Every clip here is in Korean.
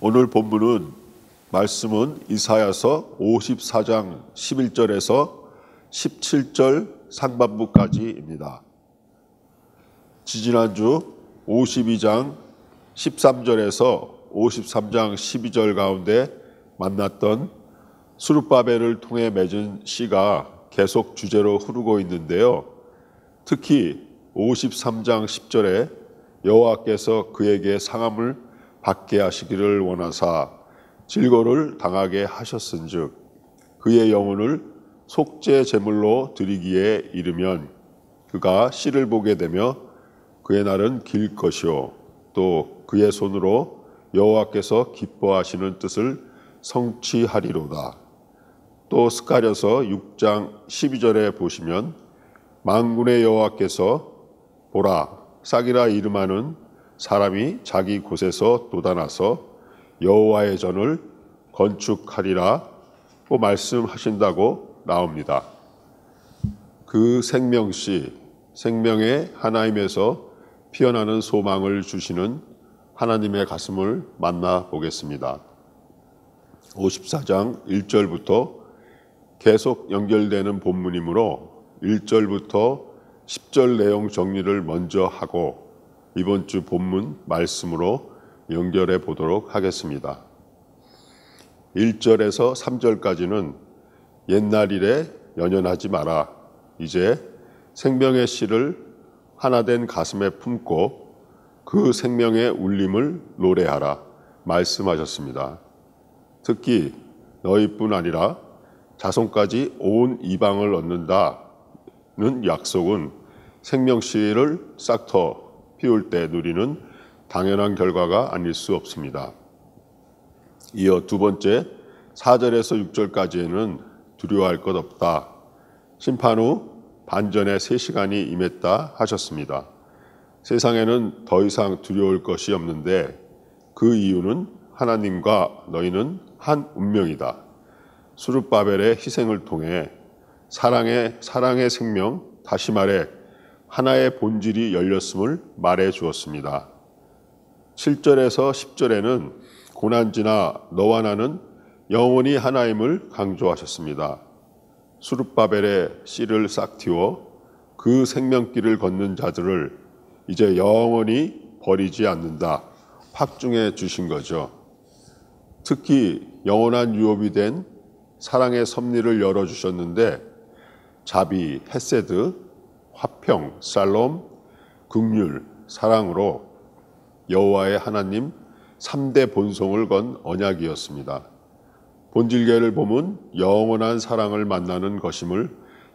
오늘 본문은 말씀은 이사야서 54장 11절에서 17절 상반부까지입니다. 지지난주 52장 13절에서 53장 12절 가운데 만났던 스룹바벨을 통해 맺은 시가 계속 주제로 흐르고 있는데요. 특히 53장 10절에 여호와께서 그에게 상함을 받게 하시기를 원하사 질거를 당하게 하셨은즉 그의 영혼을 속죄 제물로 드리기에 이르면 그가 씨를 보게 되며 그의 날은 길 것이요 또 그의 손으로 여호와께서 기뻐하시는 뜻을 성취하리로다. 또 스가랴서 6장 12절에 보시면 만군의 여호와께서 보라 싹이라 이름하는 사람이 자기 곳에서 돋아나서 여호와의 전을 건축하리라고 말씀하신다고 나옵니다. 그 생명씨, 생명의 하나님에서 피어나는 소망을 주시는 하나님의 가슴을 만나보겠습니다. 54장 1절부터 계속 연결되는 본문이므로 1절부터 10절 내용 정리를 먼저 하고 이번 주 본문 말씀으로 연결해 보도록 하겠습니다. 1절에서 3절까지는 옛날 일에 연연하지 마라. 이제 생명의 씨를 하나된 가슴에 품고 그 생명의 울림을 노래하라 말씀하셨습니다. 특히 너희뿐 아니라 자손까지 온 이방을 얻는다는 약속은 생명씨를 싹터 피울 때 누리는 당연한 결과가 아닐 수 없습니다. 이어 두 번째 4절에서 6절까지에는 두려워할 것 없다. 심판 후 반전의 3시간이 임했다 하셨습니다. 세상에는 더 이상 두려울 것이 없는데 그 이유는 하나님과 너희는 한 운명이다. 스룹바벨의 희생을 통해 사랑의 생명, 다시 말해 하나의 본질이 열렸음을 말해 주었습니다. 7절에서 10절에는 고난지나 너와 나는 영원히 하나임을 강조하셨습니다. 스룹바벨의 씨를 싹 틔워 그 생명길을 걷는 자들을 이제 영원히 버리지 않는다 확증해 주신 거죠. 특히 영원한 유업이 된 사랑의 섭리를 열어주셨는데 자비, 헤세드, 화평, 살롬, 긍휼, 사랑으로 여호와의 하나님 3대 본성을 건 언약이었습니다. 본질계를 보면 영원한 사랑을 만나는 것임을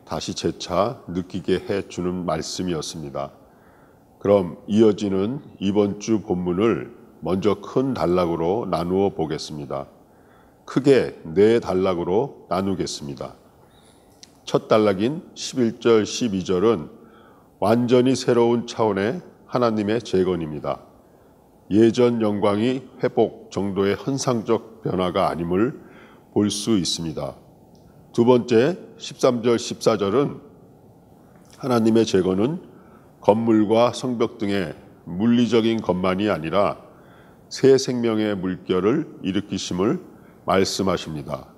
다시 재차 느끼게 해주는 말씀이었습니다. 그럼 이어지는 이번 주 본문을 먼저 큰 단락으로 나누어 보겠습니다. 크게 4단락으로 나누겠습니다. 첫 단락인 11절, 12절은 완전히 새로운 차원의 하나님의 재건입니다. 예전 영광이 회복 정도의 현상적 변화가 아님을 볼 수 있습니다. 두 번째 13절, 14절은 하나님의 재건은 건물과 성벽 등의 물리적인 것만이 아니라 새 생명의 물결을 일으키심을 말씀하십니다.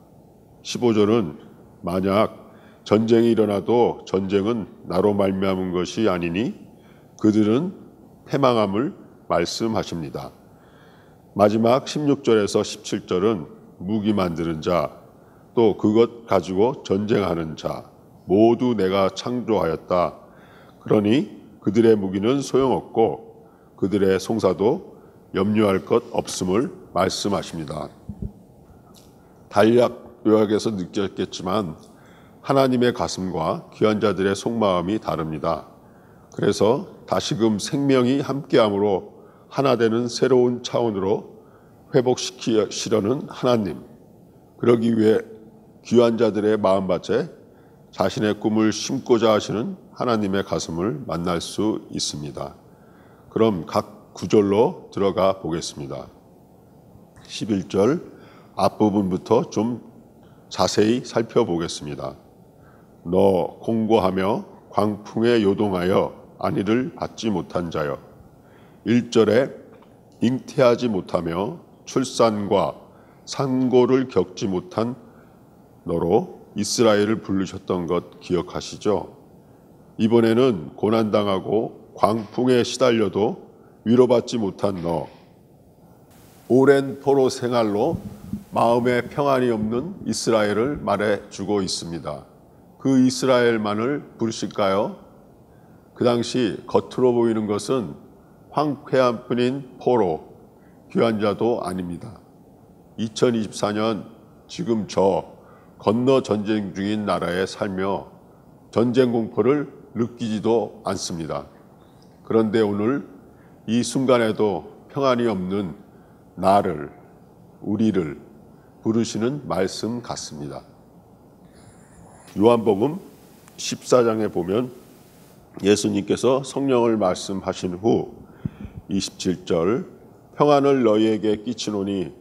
15절은 만약 전쟁이 일어나도 전쟁은 나로 말미암은 것이 아니니 그들은 패망함을 말씀하십니다. 마지막 16절에서 17절은 무기 만드는 자, 또 그것 가지고 전쟁하는 자 모두 내가 창조하였다. 그러니 그들의 무기는 소용없고 그들의 송사도 염려할 것 없음을 말씀하십니다. 단락 요약에서 느꼈겠지만 하나님의 가슴과 귀한 자들의 속마음이 다릅니다. 그래서 다시금 생명이 함께함으로 하나 되는 새로운 차원으로 회복시키시려는 하나님, 그러기 위해 귀한 자들의 마음밭에 자신의 꿈을 심고자 하시는 하나님의 가슴을 만날 수 있습니다. 그럼 각 구절로 들어가 보겠습니다. 11절 앞부분부터 좀 자세히 살펴보겠습니다. 너 공고하며 광풍에 요동하여 안위를 받지 못한 자여. 1절에 잉태하지 못하며 출산과 산고를 겪지 못한 너로 이스라엘을 부르셨던 것 기억하시죠? 이번에는 고난당하고 광풍에 시달려도 위로받지 못한 너, 오랜 포로 생활로 마음에 평안이 없는 이스라엘을 말해주고 있습니다. 그 이스라엘만을 부르실까요? 그 당시 겉으로 보이는 것은 황폐한 뿐인 포로, 귀한 자도 아닙니다. 2024년 지금 저 건너 전쟁 중인 나라에 살며 전쟁 공포를 느끼지도 않습니다. 그런데 오늘 이 순간에도 평안이 없는 나를, 우리를 부르시는 말씀 같습니다. 요한복음 14장에 보면 예수님께서 성령을 말씀하신 후 27절 평안을 너희에게 끼치노니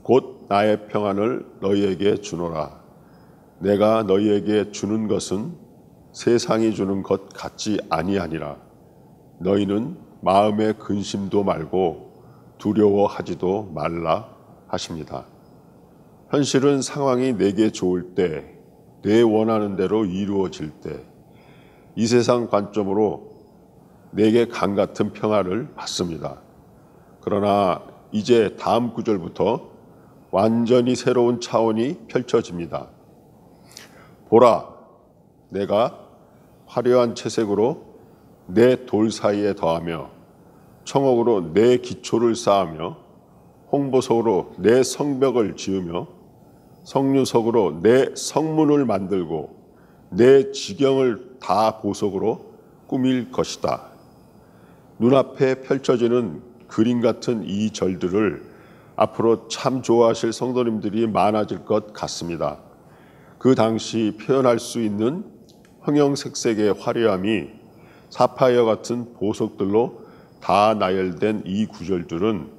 곧 나의 평안을 너희에게 주노라. 내가 너희에게 주는 것은 세상이 주는 것 같지 아니하니라. 너희는 마음의 근심도 말고 두려워하지도 말라 하십니다. 현실은 상황이 내게 좋을 때, 내 원하는 대로 이루어질 때, 이 세상 관점으로 내게 강 같은 평안을 받습니다. 그러나 이제 다음 구절부터 완전히 새로운 차원이 펼쳐집니다. 보라, 내가 화려한 채색으로 내 돌 사이에 더하며 청옥으로 내 기초를 쌓으며 홍보석으로 내 성벽을 지으며 성류석으로 내 성문을 만들고 내 지경을 다 보석으로 꾸밀 것이다. 눈앞에 펼쳐지는 그림 같은 이 절들을 앞으로 참 좋아하실 성도님들이 많아질 것 같습니다. 그 당시 표현할 수 있는 형형색색의 화려함이 사파이어 같은 보석들로 다 나열된 이 구절들은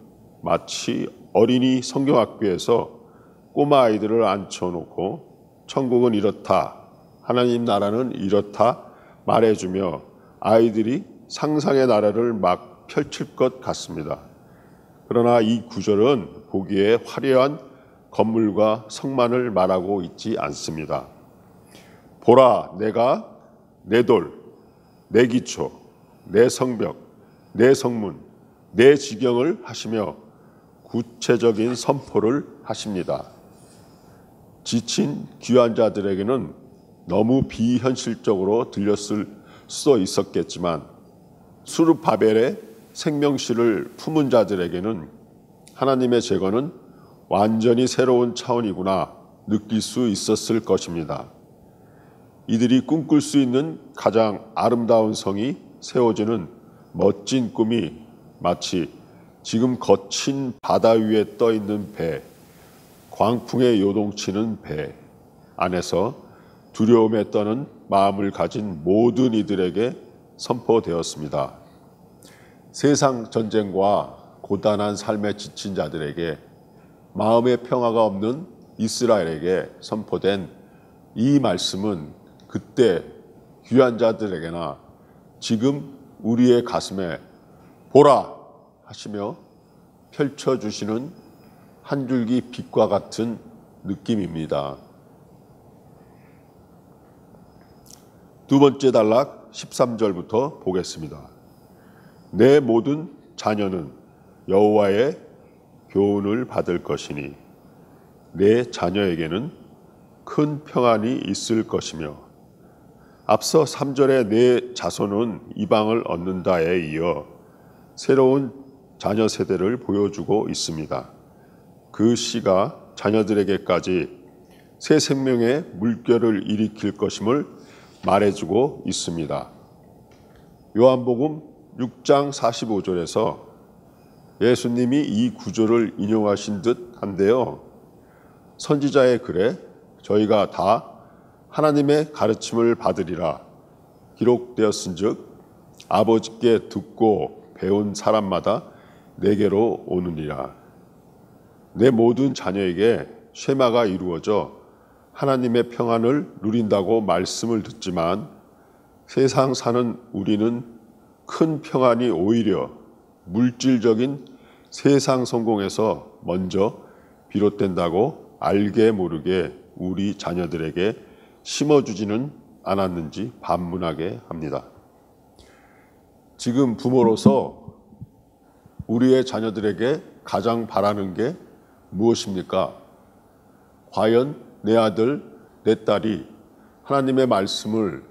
마치 어린이 성경학교에서 꼬마 아이들을 앉혀놓고 천국은 이렇다, 하나님 나라는 이렇다 말해주며 아이들이 상상의 나라를 막 펼칠 것 같습니다. 그러나 이 구절은 보기에 화려한 건물과 성만을 말하고 있지 않습니다. 보라, 내가 내 돌, 내 기초, 내 성벽, 내 성문, 내 지경을 하시며 구체적인 선포를 하십니다. 지친 귀한 자들에게는 너무 비현실적으로 들렸을 수도 있었겠지만 수르바벨의 생명실을 품은 자들에게는 하나님의 제거는 완전히 새로운 차원이구나 느낄 수 있었을 것입니다. 이들이 꿈꿀 수 있는 가장 아름다운 성이 세워지는 멋진 꿈이 마치 지금 거친 바다 위에 떠 있는 배, 광풍에 요동치는 배 안에서 두려움에 떠는 마음을 가진 모든 이들에게 선포되었습니다. 세상 전쟁과 고단한 삶에 지친 자들에게, 마음의 평화가 없는 이스라엘에게 선포된 이 말씀은 그때 귀한 자들에게나 지금 우리의 가슴에 보라 하시며 펼쳐주시는 한 줄기 빛과 같은 느낌입니다. 두 번째 단락 13절부터 보겠습니다. 내 모든 자녀는 여호와의 교훈을 받을 것이니 내 자녀에게는 큰 평안이 있을 것이며, 앞서 3절에 내 자손은 이방을 얻는다에 이어 새로운 자녀 세대를 보여주고 있습니다. 그 씨가 자녀들에게까지 새 생명의 물결을 일으킬 것임을 말해주고 있습니다. 요한복음 6장 45절에서 예수님이 이 구절을 인용하신 듯 한데요. 선지자의 글에 저희가 다 하나님의 가르침을 받으리라 기록되었은즉 아버지께 듣고 배운 사람마다 내게로 오느니라. 내 모든 자녀에게 쉐마가 이루어져 하나님의 평안을 누린다고 말씀을 듣지만 세상 사는 우리는 큰 평안이 오히려 물질적인 세상 성공에서 먼저 비롯된다고 알게 모르게 우리 자녀들에게 심어주지는 않았는지 반문하게 합니다. 지금 부모로서 우리의 자녀들에게 가장 바라는 게 무엇입니까? 과연 내 아들, 내 딸이 하나님의 말씀을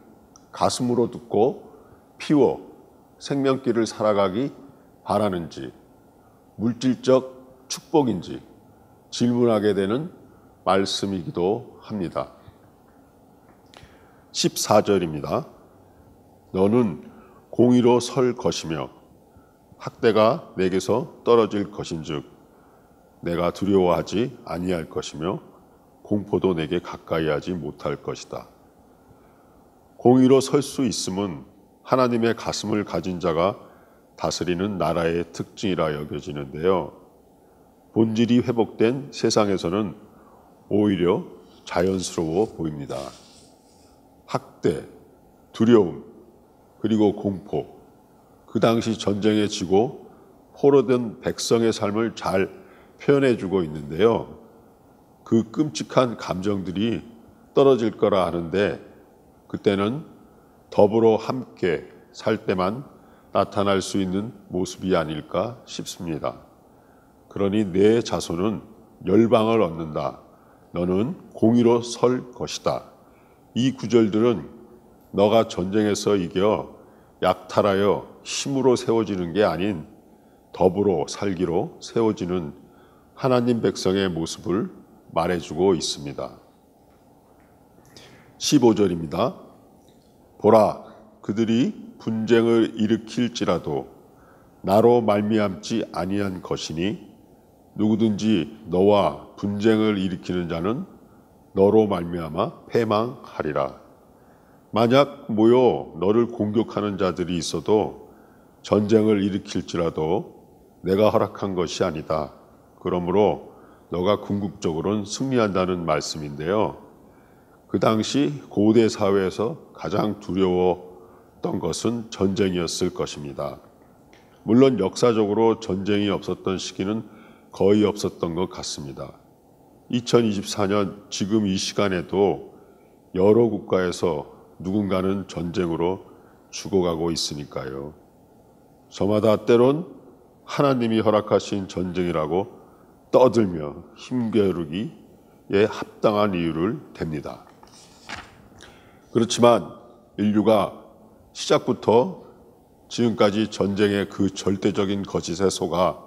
가슴으로 듣고 피워 생명길을 살아가기 바라는지, 물질적 축복인지 질문하게 되는 말씀이기도 합니다. 14절입니다. 너는 공의로 설 것이며 학대가 내게서 떨어질 것인즉 내가 두려워하지 아니할 것이며 공포도 내게 가까이 하지 못할 것이다. 공의로 설 수 있음은 하나님의 가슴을 가진 자가 다스리는 나라의 특징이라 여겨지는데요. 본질이 회복된 세상에서는 오히려 자연스러워 보입니다. 학대, 두려움, 그리고 공포, 그 당시 전쟁에 지고 포로된 백성의 삶을 잘 표현해주고 있는데요. 그 끔찍한 감정들이 떨어질 거라 하는데 그때는 더불어 함께 살 때만 나타날 수 있는 모습이 아닐까 싶습니다. 그러니 내 자손은 열방을 얻는다. 너는 공의로 설 것이다. 이 구절들은 너가 전쟁에서 이겨 약탈하여 힘으로 세워지는 게 아닌 더불어 살기로 세워지는 하나님 백성의 모습을 말해주고 있습니다. 15절입니다. 보라, 그들이 분쟁을 일으킬지라도 나로 말미암지 아니한 것이니 누구든지 너와 분쟁을 일으키는 자는 너로 말미암아 패망하리라. 만약 모여 너를 공격하는 자들이 있어도 전쟁을 일으킬지라도 내가 허락한 것이 아니다. 그러므로 너가 궁극적으로는 승리한다는 말씀인데요. 그 당시 고대 사회에서 가장 두려웠던 것은 전쟁이었을 것입니다. 물론 역사적으로 전쟁이 없었던 시기는 거의 없었던 것 같습니다. 2024년 지금 이 시간에도 여러 국가에서 누군가는 전쟁으로 죽어가고 있으니까요. 저마다 때론 하나님이 허락하신 전쟁이라고 떠들며 힘겨루기에 합당한 이유를 댑니다. 그렇지만 인류가 시작부터 지금까지 전쟁의 그 절대적인 거짓에 속아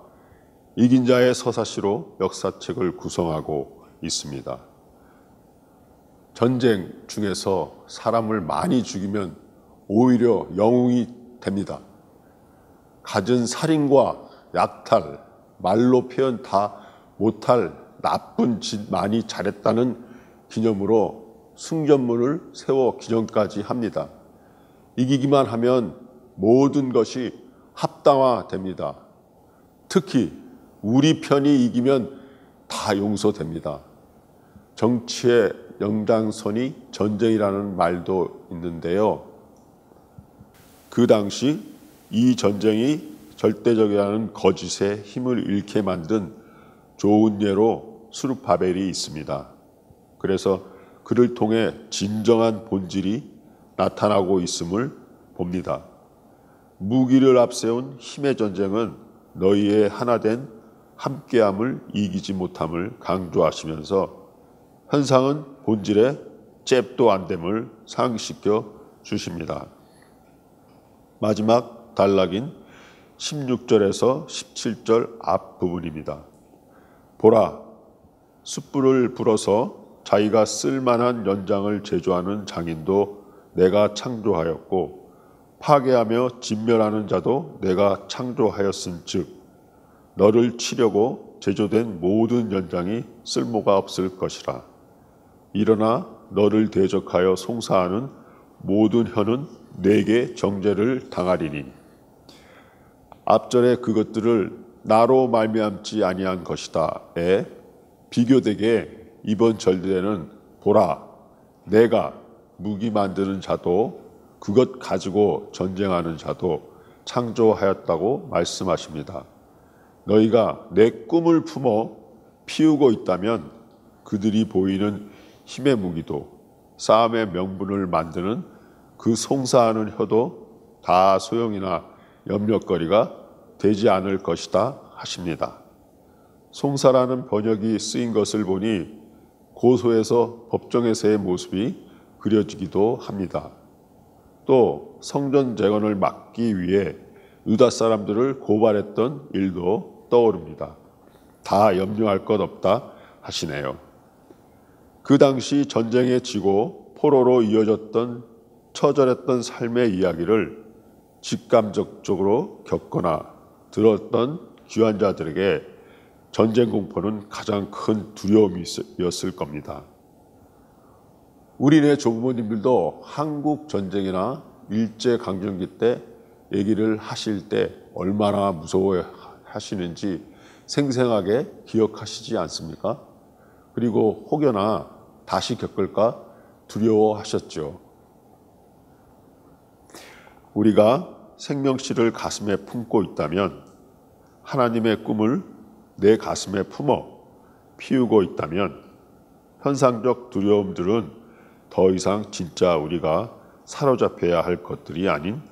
이긴 자의 서사시로 역사책을 구성하고 있습니다. 전쟁 중에서 사람을 많이 죽이면 오히려 영웅이 됩니다. 갖은 살인과 약탈, 말로 표현 다 못할 나쁜 짓 많이 잘했다는 기념으로 승전문을 세워 기념까지 합니다. 이기기만 하면 모든 것이 합당화됩니다. 특히 우리 편이 이기면 다 용서됩니다. 정치의 연장선이 전쟁이라는 말도 있는데요. 그 당시 이 전쟁이 절대적이라는 거짓의 힘을 잃게 만든 좋은 예로 수르바벨이 있습니다. 그래서 그를 통해 진정한 본질이 나타나고 있음을 봅니다. 무기를 앞세운 힘의 전쟁은 너희의 하나된 함께함을 이기지 못함을 강조하시면서 현상은 본질의 잽도 안 됨을 상기시켜 주십니다. 마지막 단락인 16절에서 17절 앞부분입니다. 보라, 숯불을 불어서 자기가 쓸만한 연장을 제조하는 장인도 내가 창조하였고 파괴하며 진멸하는 자도 내가 창조하였은즉 너를 치려고 제조된 모든 연장이 쓸모가 없을 것이라. 일어나 너를 대적하여 송사하는 모든 혀는 내게 정죄를 당하리니. 앞절의 그것들을 나로 말미암지 아니한 것이다에 비교되게 이번 절에는 보라, 내가 무기 만드는 자도 그것 가지고 전쟁하는 자도 창조하였다고 말씀하십니다. 너희가 내 꿈을 품어 피우고 있다면 그들이 보이는 힘의 무기도 싸움의 명분을 만드는 그 송사하는 혀도 다 소용이나 염려거리가 되지 않을 것이다 하십니다. 송사라는 번역이 쓰인 것을 보니 고소에서 법정에서의 모습이 그려지기도 합니다. 또 성전 재건을 막기 위해 유다 사람들을 고발했던 일도 떠오릅니다. 다 염려할 것 없다 하시네요. 그 당시 전쟁에 지고 포로로 이어졌던 처절했던 삶의 이야기를 직감적으로 겪거나 들었던 귀환자들에게 전쟁 공포는 가장 큰 두려움이었을 겁니다. 우리네 조부모님들도 한국 전쟁이나 일제강점기 때 얘기를 하실 때 얼마나 무서워하시는지 생생하게 기억하시지 않습니까? 그리고 혹여나 다시 겪을까 두려워하셨죠. 우리가 생명씨를 가슴에 품고 있다면, 하나님의 꿈을 내 가슴에 품어 피우고 있다면 현상적 두려움들은 더 이상 진짜 우리가 사로잡혀야 할 것들이 아닌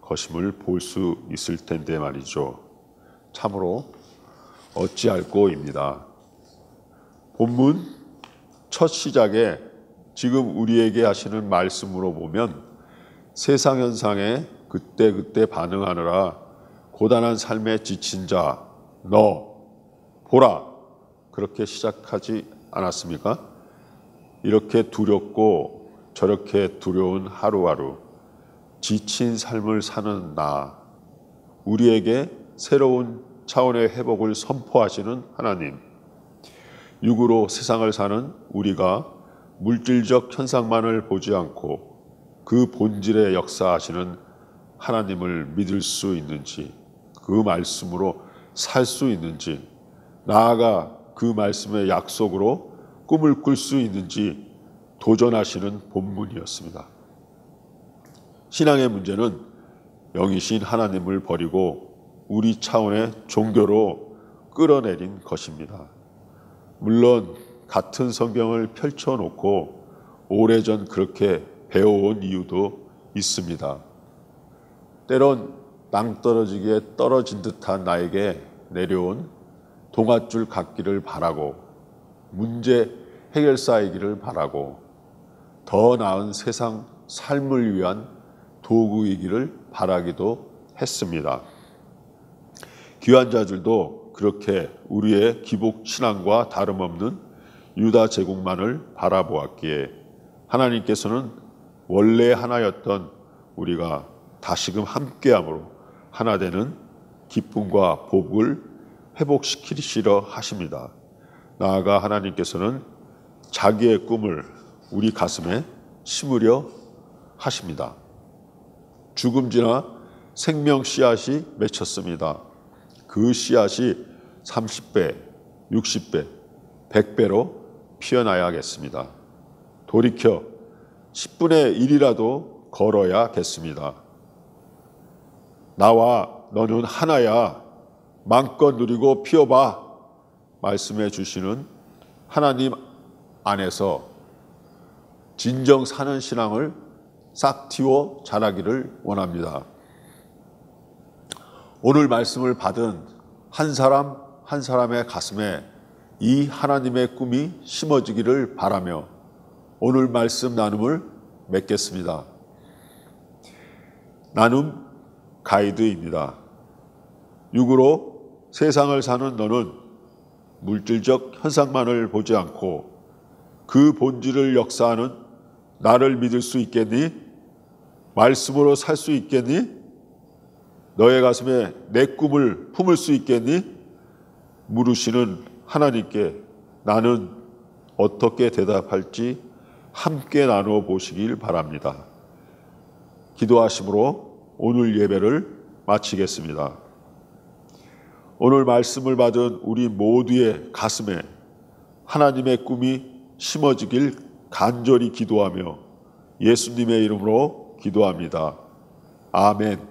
것임을 볼 수 있을 텐데 말이죠. 참으로 어찌할꼬입니다. 본문 첫 시작에 지금 우리에게 하시는 말씀으로 보면 세상 현상에 그때그때 반응하느라 고단한 삶에 지친 자, 너 보라, 그렇게 시작하지 않았습니까? 이렇게 두렵고 저렇게 두려운 하루하루, 지친 삶을 사는 나, 우리에게 새로운 차원의 회복을 선포하시는 하나님, 육으로 세상을 사는 우리가 물질적 현상만을 보지 않고 그 본질의 역사하시는 하나님을 믿을 수 있는지, 그 말씀으로 살 수 있는지, 나아가 그 말씀의 약속으로 꿈을 꿀 수 있는지 도전하시는 본문이었습니다. 신앙의 문제는 영이신 하나님을 버리고 우리 차원의 종교로 끌어내린 것입니다. 물론 같은 성경을 펼쳐놓고 오래전 그렇게 배워온 이유도 있습니다. 때론 낭떠러지기에 떨어진 듯한 나에게 내려온 동아줄 같기를 바라고, 문제 해결사이기를 바라고, 더 나은 세상 삶을 위한 도구이기를 바라기도 했습니다. 귀환자들도 그렇게 우리의 기복 신앙과 다름없는 유다 제국만을 바라보았기에 하나님께서는 원래 하나였던 우리가 다시금 함께함으로 하나 되는 기쁨과 복을 회복시키시려 하십니다. 나아가 하나님께서는 자기의 꿈을 우리 가슴에 심으려 하십니다. 죽음 지나 생명 씨앗이 맺혔습니다. 그 씨앗이 30배, 60배, 100배로 피어나야겠습니다. 돌이켜 10분의 1이라도 걸어야겠습니다. 나와 너는 하나야. 마음껏 누리고 피어봐. 말씀해 주시는 하나님 안에서 진정 사는 신앙을 싹 틔워 자라기를 원합니다. 오늘 말씀을 받은 한 사람 한 사람의 가슴에 이 하나님의 꿈이 심어지기를 바라며 오늘 말씀 나눔을 맺겠습니다. 나눔 가이드입니다. 육으로 세상을 사는 너는 물질적 현상만을 보지 않고 그 본질을 역사하는 나를 믿을 수 있겠니? 말씀으로 살 수 있겠니? 너의 가슴에 내 꿈을 품을 수 있겠니? 물으시는 하나님께 나는 어떻게 대답할지 함께 나누어 보시길 바랍니다. 기도하심으로 오늘 예배를 마치겠습니다. 오늘 말씀을 받은 우리 모두의 가슴에 하나님의 꿈이 심어지길 간절히 기도하며 예수님의 이름으로 기도합니다. 아멘.